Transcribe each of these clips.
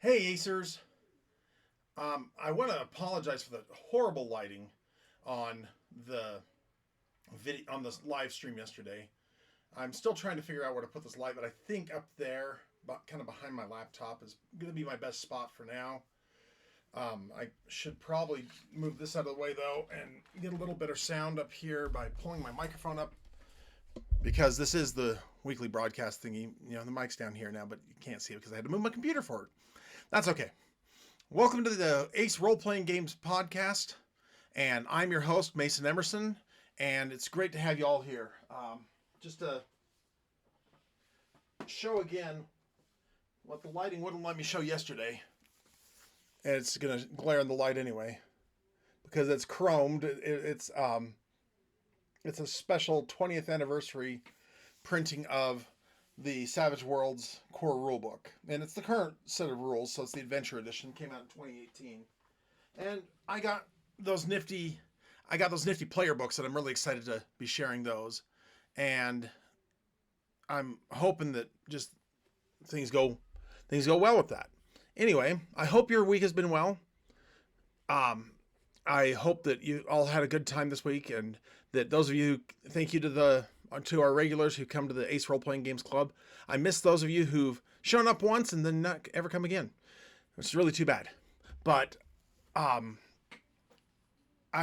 Hey Acers, I want to apologize for the horrible lighting on the video on this live stream yesterday. I'm still trying to figure out where to put this light, but I think up there, kind of behind my laptop, is going to be my best spot for now. I should probably move this out of the way though and get a little better sound up here by pulling my microphone up because this is the weekly broadcast thingy. The mic's down here now, but you can't see it because I had to move my computer for it. That's okay. Welcome to the Ace Role Playing Games podcast, and I'm your host, Mason Emerson, and it's great to have you all here. Just to show again what the lighting wouldn't let me show yesterday, and it's going to glare in the light anyway, because it's chromed. It's a special 20th anniversary printing of the Savage Worlds core rulebook, and it's the current set of rules, so it's the Adventure Edition. Came out in 2018, and I got those nifty player books, and I'm really excited to be sharing those. And I'm hoping that just things go well with that. Anyway, I hope your week has been well. I hope that you all had a good time this week, and that those of you, thank you to our regulars who come to the Ace Role Playing Games Club. I miss those of you who've shown up once and then not ever come again. It's really too bad. But I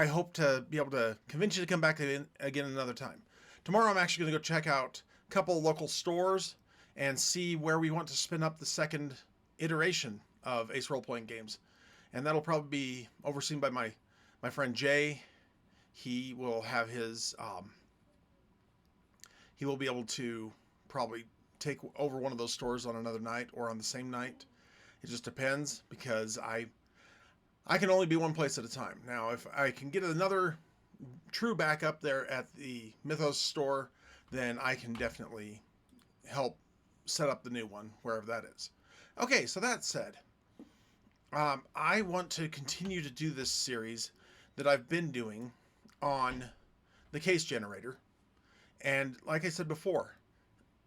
hope to be able to convince you to come back again another time. Tomorrow I'm actually going to go check out a couple local stores and see where we want to spin up the second iteration of Ace Role Playing Games. And that'll probably be overseen by my friend Jay. He will have his he will be able to probably take over one of those stores on another night or on the same night. It just depends, because I can only be one place at a time. Now, if I can get another true backup there at the Mythos store, then I can definitely help set up the new one, wherever that is. Okay, so that said, I want to continue to do this series that I've been doing on the case generator. And like I said before,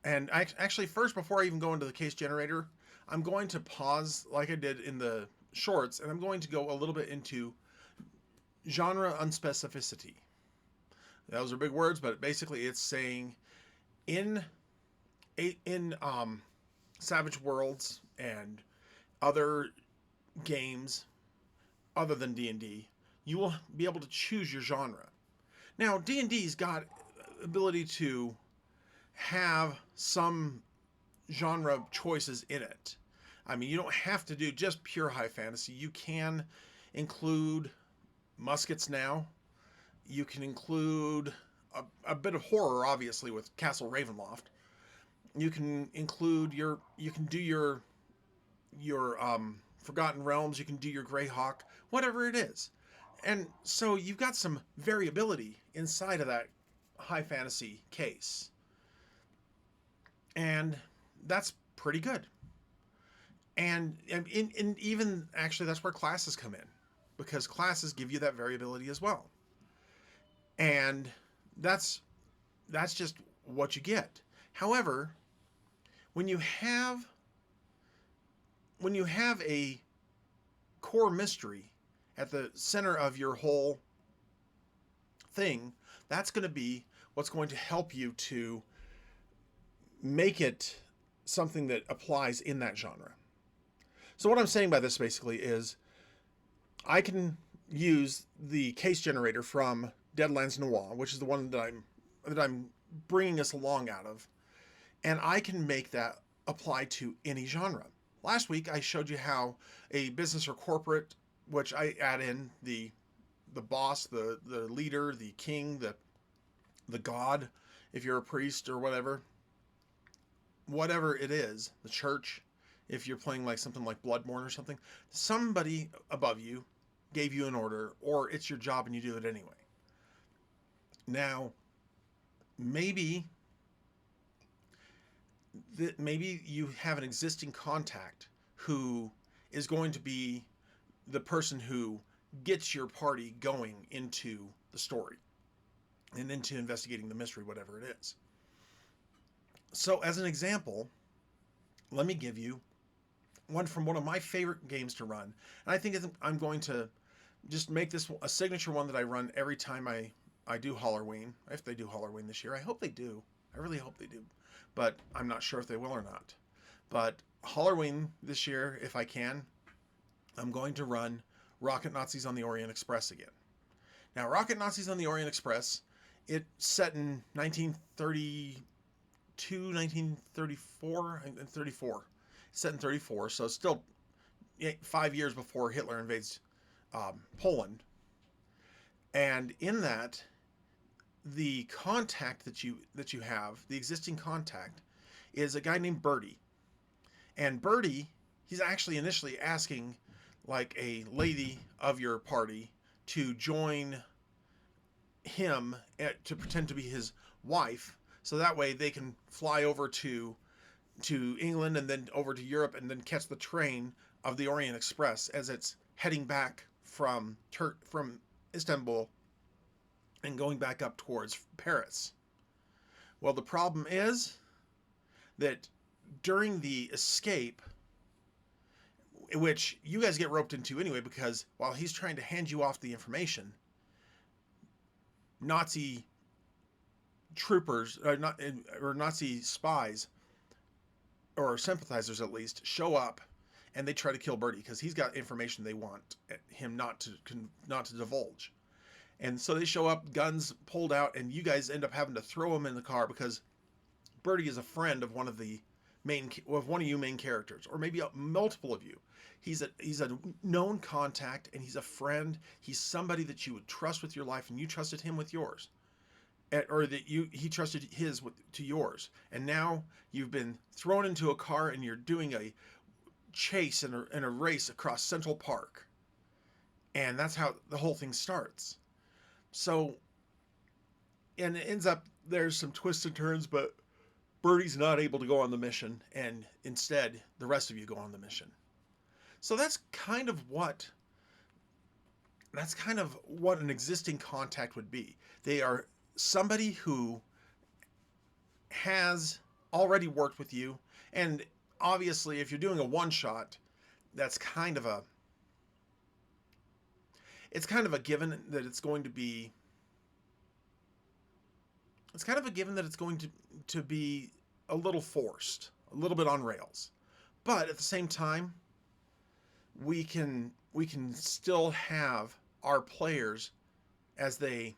and actually first, before I even go into the case generator, I'm going to pause like I did in the shorts, and I'm going to go a little bit into genre unspecificity. Those are big words, but basically it's saying in Savage Worlds and other games other than D&D, you will be able to choose your genre. Now, D&D's got ability to have some genre choices in it. I mean, you don't have to do just pure high fantasy. You can include muskets now. You can include a bit of horror, obviously, with Castle Ravenloft. You can include you can do your Forgotten Realms. You can do your Greyhawk, whatever it is. And so you've got some variability inside of that high fantasy case. And that's pretty good. And even actually, that's where classes come in, because classes give you that variability as well. And that's just what you get. However, when you have a core mystery at the center of your whole thing, that's going to be what's going to help you to make it something that applies in that genre. So what I'm saying by this basically is I can use the case generator from Deadlands Noir, which is the one that I'm bringing us along out of, and I can make that apply to any genre. Last week I showed you how a business or corporate, which I add in the boss, the leader, the king, the god, if you're a priest or whatever it is, the church, if you're playing like something like Bloodborne or something, somebody above you gave you an order, or it's your job and you do it anyway. Now, maybe you have an existing contact who is going to be the person who gets your party going into the story and into investigating the mystery, whatever it is. So as an example, let me give you one from one of my favorite games to run. And I think I'm going to just make this a signature one that I run every time I do Halloween. If they do Halloween this year, I hope they do. I really hope they do. But I'm not sure if they will or not. But Halloween this year, if I can, I'm going to run Rocket Nazis on the Orient Express again. Now, Rocket Nazis on the Orient Express, it's set in 1932, 1934, and 34. It's set in 34, so still 5 years before Hitler invades Poland. And in that, the contact that you have, the existing contact, is a guy named Birdie. And Birdie, he's actually initially asking like a lady of your party to join him to pretend to be his wife, so that way they can fly over to England and then over to Europe and then catch the train of the Orient Express as it's heading back from Istanbul and going back up towards Paris. Well, the problem is that during the escape, which you guys get roped into anyway, because while he's trying to hand you off the information, Nazi troopers, or Nazi spies, or sympathizers at least, show up and they try to kill Birdie because he's got information they want him not to divulge. And so they show up, guns pulled out, and you guys end up having to throw him in the car because Birdie is a friend of one of you main characters, or maybe multiple of you. He's a known contact, and he's a friend. He's somebody that you would trust with your life, and you trusted him with yours, or that he trusted his to yours. And now you've been thrown into a car, and you're doing a chase and a race across Central Park, and that's how the whole thing starts. So, and it ends up there's some twists and turns, but Birdie's not able to go on the mission, and instead the rest of you go on the mission. So that's kind of what an existing contact would be. They are somebody who has already worked with you, and obviously if you're doing a one shot, that's kind of a given that it's going to be a little forced, a little bit on rails. But at the same time, we can still have our players as they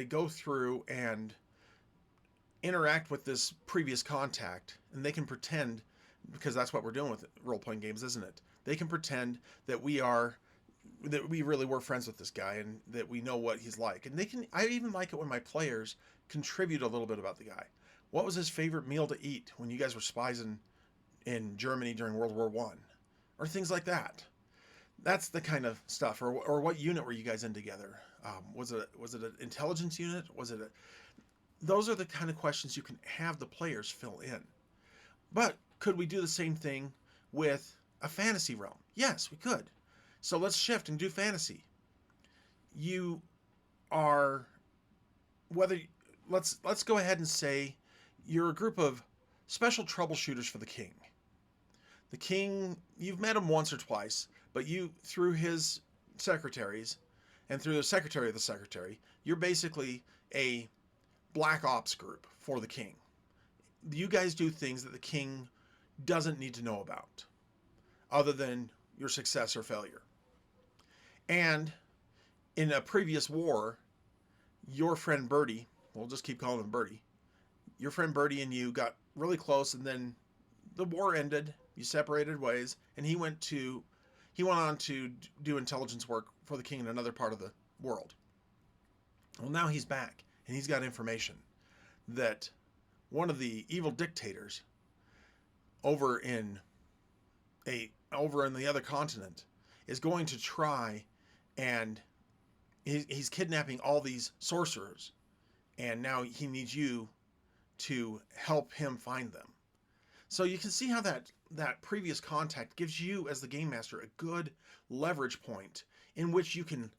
go through and interact with this previous contact, and they can pretend, because that's what we're doing with role-playing games, isn't it? They can pretend that we really were friends with this guy and that we know what he's like. And I even like it when my players contribute a little bit about the guy. What was his favorite meal to eat when you guys were spies in Germany during World War I? Or things like that. That's the kind of stuff. Or what unit were you guys in together? Was it an intelligence unit? Those are the kind of questions you can have the players fill in. But could we do the same thing with a fantasy realm? Yes, we could. So let's shift and do fantasy. Let's go ahead and say you're a group of special troubleshooters for the king. The king, you've met him once or twice, but you, through his secretaries and through the secretary of the secretary, you're basically a black ops group for the king. You guys do things that the king doesn't need to know about, other than your success or failure. And in a previous war, your friend Birdie, we'll just keep calling him Birdie, your friend Birdie and you got really close, and then the war ended, you separated ways, and he went on to do intelligence work for the king in another part of the world. Well, now he's back, and he's got information that one of the evil dictators over in the other continent is going to try, and he's kidnapping all these sorcerers, and now he needs you to help him find them. So you can see how that previous contact gives you, as the game master, a good leverage point in which you can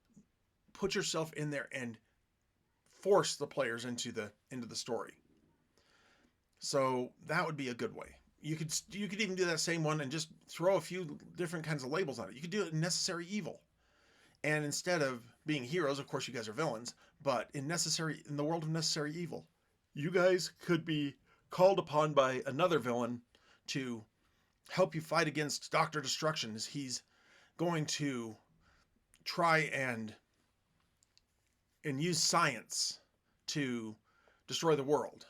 put yourself in there and force the players into the story. So that would be a good way. You could even do that same one and just throw a few different kinds of labels on it. You could do it in necessary evil. And instead of being heroes, of course you guys are villains, but in the world of necessary evil, you guys could be called upon by another villain to help you fight against Dr. Destruction as he's going to try and use science to destroy the world.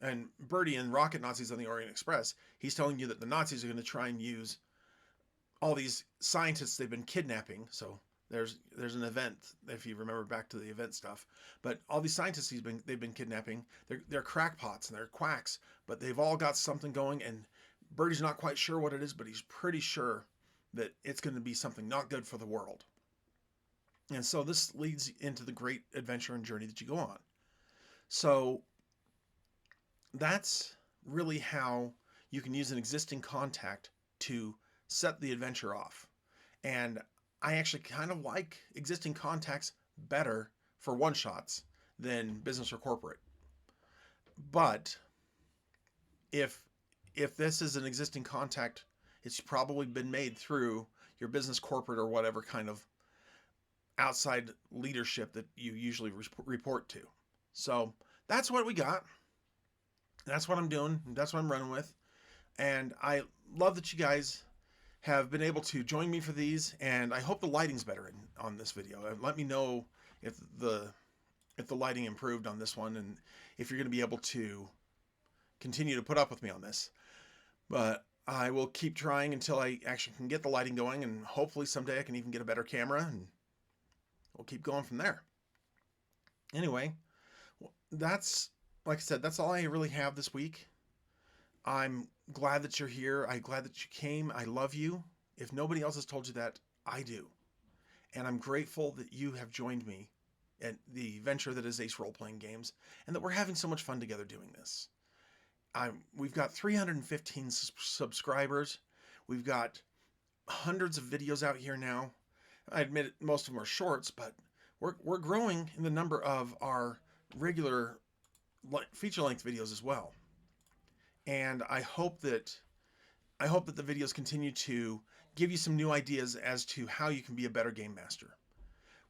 And Birdie in Rocket Nazis on the Orient Express, he's telling you that the Nazis are going to try and use all these scientists they've been kidnapping. So there's an event, if you remember back to the event stuff. But all these scientists they've been kidnapping, they're crackpots and they're quacks, but they've all got something going, and Birdie's not quite sure what it is, but he's pretty sure that it's going to be something not good for the world. And so this leads into the great adventure and journey that you go on. So that's really how you can use an existing contact to set the adventure off. And I actually kind of like existing contacts better for one-shots than business or corporate. But if this is an existing contact, it's probably been made through your business, corporate, or whatever kind of outside leadership that you usually report to. So that's what we got. That's what I'm doing. That's what I'm running with. And I love that you guys have been able to join me for these, and I hope the lighting's better on this video. Let me know if the lighting improved on this one, and if you're going to be able to continue to put up with me on this. But I will keep trying until I actually can get the lighting going, and hopefully someday I can even get a better camera, and we'll keep going from there. Anyway, that's, like I said, that's all I really have this week. I'm glad that you're here. I'm glad that you came. I love you. If nobody else has told you that, I do. And I'm grateful that you have joined me at the venture that is Ace Role Playing Games, and that we're having so much fun together doing this. We've got 315 subscribers. We've got hundreds of videos out here now. I admit it, most of them are shorts, but we're growing in the number of our regular feature-length videos as well. And I hope that the videos continue to give you some new ideas as to how you can be a better game master.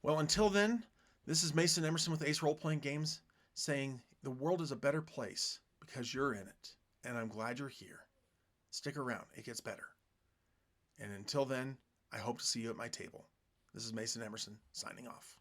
Well, until then, this is Mason Emerson with Ace Role Playing Games saying the world is a better place because you're in it, and I'm glad you're here. Stick around, it gets better. And until then, I hope to see you at my table. This is Mason Emerson signing off.